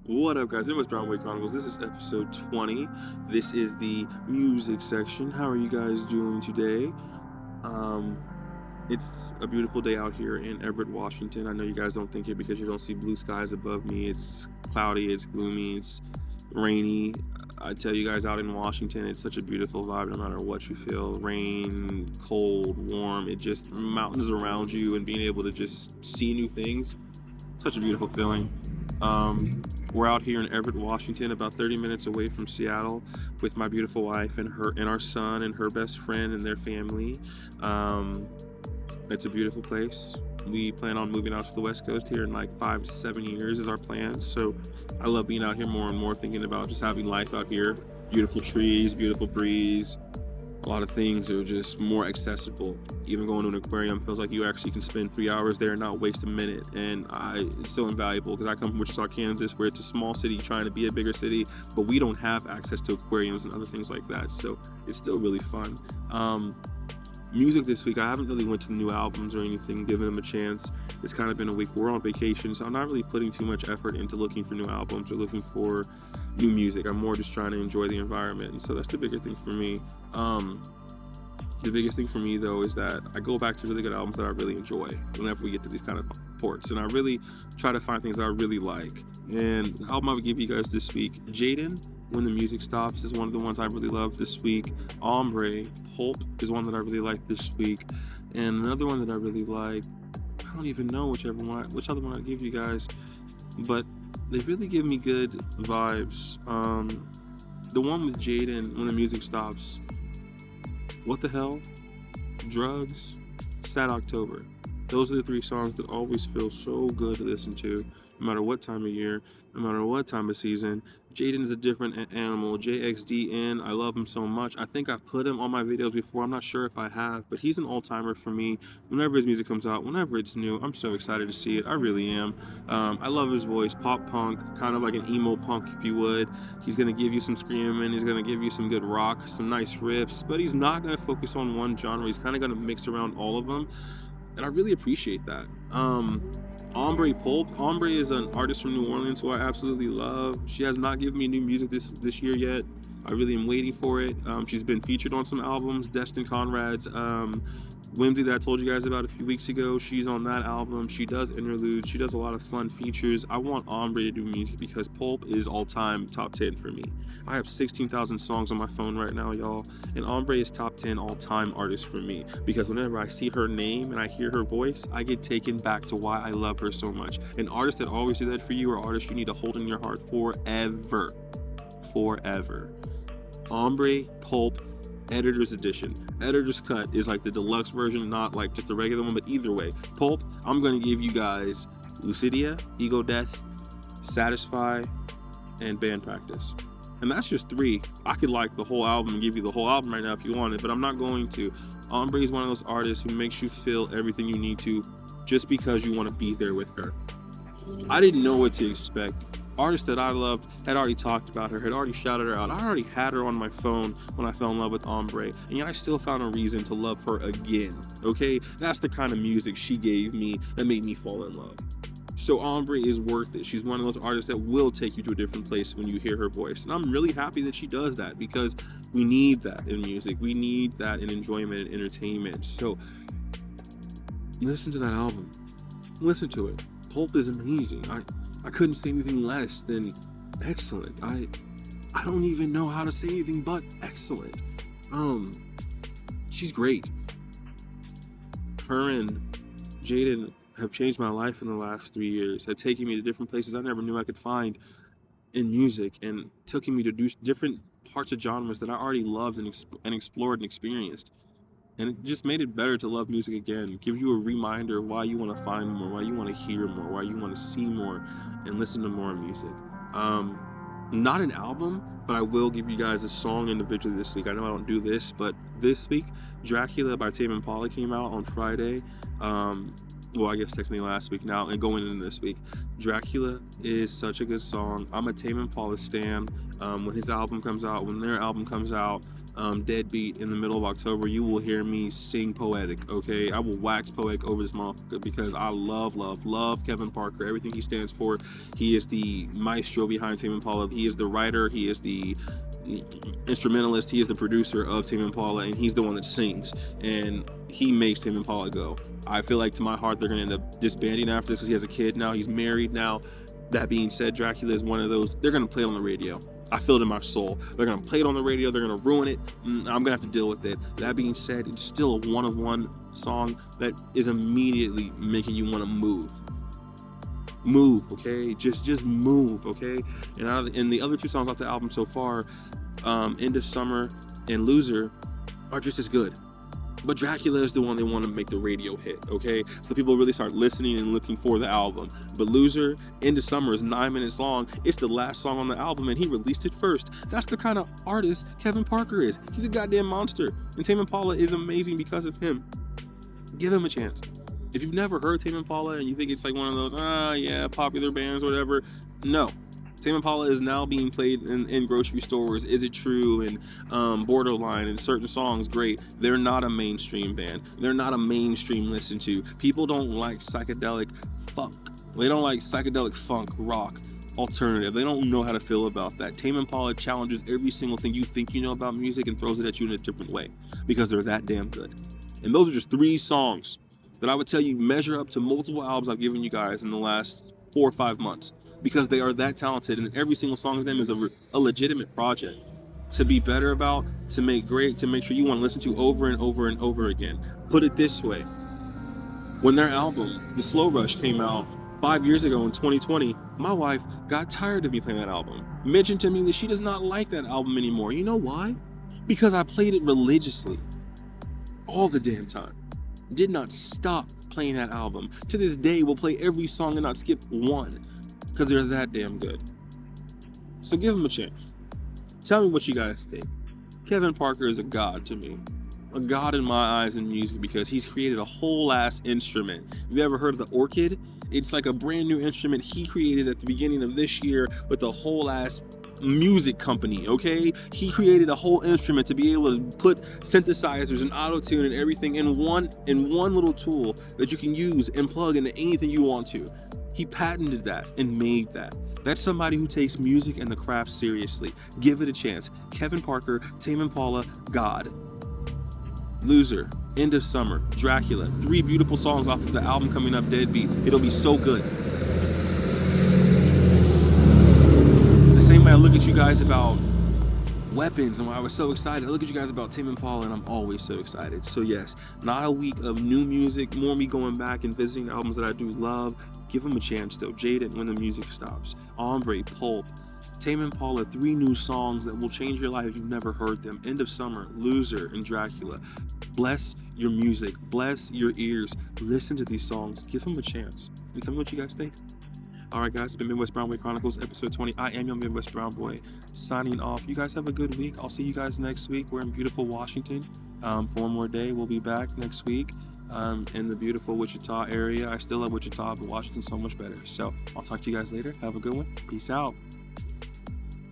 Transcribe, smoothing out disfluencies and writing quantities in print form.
What up, guys? It was Brownway Chronicles. This is episode 20. This is the music section. How are you guys doing today? Um, it's a beautiful day out here in Everett, Washington. I know you guys don't think it because you don't see blue skies above me. It's cloudy, it's gloomy, it's rainy. I tell you guys, out in Washington, it's such a beautiful vibe no matter what you feel. Rain, cold, warm, it just mountains around you and being able to just see new things. Such a beautiful feeling. We're out here in Everett, Washington, about 30 minutes away from Seattle, with my beautiful wife and our son and her best friend and their family. Um, it's a beautiful place. We plan on moving out to the West Coast here in like 5 to 7 years is our plan. So I love being out here more and more, thinking about just having life out here. Beautiful trees, beautiful breeze. A lot of things are just more accessible. Even going to an aquarium feels like you actually can spend 3 hours there and not waste a minute. And it's so invaluable because I come from Wichita, Kansas, where it's a small city trying to be a bigger city, but we don't have access to aquariums and other things like that. So it's still really fun. Music this week, I haven't really went to the new albums or anything, given them a chance. It's kind of been a week. We're on vacation, so I'm not really putting too much effort into looking for new albums or looking for new music. I'm more just trying to enjoy the environment, and so that's the bigger thing for me. The biggest thing for me, though, is that I go back to really good albums that I really enjoy whenever we get to these kind of ports, and I really try to find things that I really like. And the album I would give you guys this week, Jaden, When the Music Stops, is one of the ones I really love this week. Ombre, Pulp, is one that I really like this week. And another one that I really like, I don't even know which other one I give you guys, but they really give me good vibes. The one with Jaden, When the Music Stops, What the Hell, Drugs, Sad October. Those are the three songs that always feel so good to listen to, no matter what time of year, no matter what time of season. Jaden is a different animal. JXDN, I love him so much. I think I've put him on my videos before. I'm not sure if I have, but he's an all-timer for me. Whenever his music comes out, whenever it's new, I'm so excited to see it. I really am. I love his voice. Pop punk, kind of like an emo punk, if you would. He's going to give you some screaming. He's going to give you some good rock, some nice riffs, but he's not going to focus on one genre. He's kind of going to mix around all of them, and I really appreciate that. Ombre Pulp. Ombre is an artist from New Orleans who I absolutely love. She has not given me new music this year yet. I really am waiting for it. She's been featured on some albums. Destin Conrad's Whimsy that I told you guys about a few weeks ago, she's on that album. She does interludes. She does a lot of fun features. I want Ombre to do music because Pulp is all-time top 10 for me. I have 16,000 songs on my phone right now, y'all, and Ombre is top 10 all-time artist for me because whenever I see her name and I hear her voice, I get taken back to why I love her so much. An artist that always do that for you are artists you need to hold in your heart forever. Forever. Ombre, Pulp, Editor's Edition. Editor's Cut is like the deluxe version, not like just the regular one, but either way. Pulp, I'm going to give you guys Lucidia, Ego Death, Satisfy, and Band Practice. And that's just three. I could like the whole album and give you the whole album right now if you wanted, but I'm not going to. Ombre is one of those artists who makes you feel everything you need to just because you want to be there with her. I didn't know what to expect. Artists that I loved had already talked about her, had already shouted her out. I already had her on my phone when I fell in love with Ombre, and yet I still found a reason to love her again, okay? That's the kind of music she gave me that made me fall in love. So Ombre is worth it. She's one of those artists that will take you to a different place when you hear her voice. And I'm really happy that she does that because we need that in music. We need that in enjoyment and entertainment. So listen to that album. Listen to it. Pulp is amazing. I couldn't say anything less than excellent. I don't even know how to say anything but excellent. She's great. Her and Jaden have changed my life in the last 3 years, have taken me to different places I never knew I could find in music, and taking me to do different parts of genres that I already loved and explored and experienced. And it just made it better to love music again. Give you a reminder of why you want to find more, why you want to hear more, why you want to see more, and listen to more music. Not an album, but I will give you guys a song individually this week. I know I don't do this, but this week, Dracula by Tame Impala came out on Friday. Well, I guess technically last week now, and going into this week. Dracula is such a good song. I'm a Tame Impala stan. When his album comes out, when their album comes out, Deadbeat, in the middle of October, you will hear me sing poetic, okay? I will wax poetic over this motherfucker because I love Kevin Parker, everything he stands for. He is the maestro behind Tame Impala. He is the writer, he is the instrumentalist, he is the producer of Tame Impala, and he's the one that sings, and he makes Tame Impala go. I feel like, to my heart, they're gonna end up disbanding after this because he has a kid now, he's married now. That being said, Dracula is one of those, they're gonna play it on the radio. I feel it in my soul. They're gonna play it on the radio, they're gonna ruin it. I'm gonna have to deal with it. That being said, it's still a one-of-one song that is immediately making you want to move, okay? Just move, okay? And the other two songs off the album so far, End of Summer and Loser, are just as good. But Dracula is the one they want to make the radio hit, okay? So people really start listening and looking for the album. But Loser, End of Summer, is 9 minutes long. It's the last song on the album, and he released it first. That's the kind of artist Kevin Parker is. He's a goddamn monster. And Tame Impala is amazing because of him. Give him a chance. If you've never heard Tame Impala and you think it's like one of those, yeah, popular bands or whatever, no. Tame Impala is now being played in grocery stores, Is It True, and Borderline, and certain songs, great. They're not a mainstream band. They're not a mainstream listen to. People don't like psychedelic funk. They don't like psychedelic funk, rock, alternative. They don't know how to feel about that. Tame Impala challenges every single thing you think you know about music and throws it at you in a different way because they're that damn good. And those are just 3 songs that I would tell you measure up to multiple albums I've given you guys in the last 4 or 5 months, because they are that talented, and every single song of them is a legitimate project to be better about, to make great, to make sure you want to listen to over and over and over again. Put it this way, when their album, The Slow Rush, came out 5 years ago in 2020, my wife got tired of me playing that album. Mentioned to me that she does not like that album anymore. You know why? Because I played it religiously all the damn time. Did not stop playing that album. To this day, we'll play every song and not skip one, because they're that damn good. So give them a chance. Tell me what you guys think. Kevin Parker is a god to me. A god in my eyes in music, because he's created a whole ass instrument. Have you ever heard of the orchid? It's like a brand new instrument he created at the beginning of this year with a whole ass music company, okay? He created a whole instrument to be able to put synthesizers and auto-tune and everything in one little tool that you can use and plug into anything you want to. He patented that and made that. That's somebody who takes music and the craft seriously. Give it a chance. Kevin Parker, Tame Impala, God. Loser, End of Summer, Dracula. 3 beautiful songs off of the album coming up, Deadbeat. It'll be so good. The same way I look at you guys about Weapons and why I was so excited, I look at you guys about Tame Impala and I'm always so excited. So yes, not a week of new music, more me going back and visiting albums that I do love. Give them a chance though. Jaded, When the Music Stops, Ombre, Pulp, Tame Impala, 3 new songs that will change your life if you've never heard them. End of Summer, Loser, and Dracula. Bless your music, bless your ears. Listen to these songs, give them a chance, and tell me what you guys think. All right, guys, it's been Midwest Brown Boy Chronicles, episode 20. I am your Midwest Brown Boy, signing off. You guys have a good week. I'll see you guys next week. We're in beautiful Washington for one more day. We'll be back next week in the beautiful Wichita area. I still love Wichita, but Washington's so much better. So I'll talk to you guys later. Have a good one. Peace out.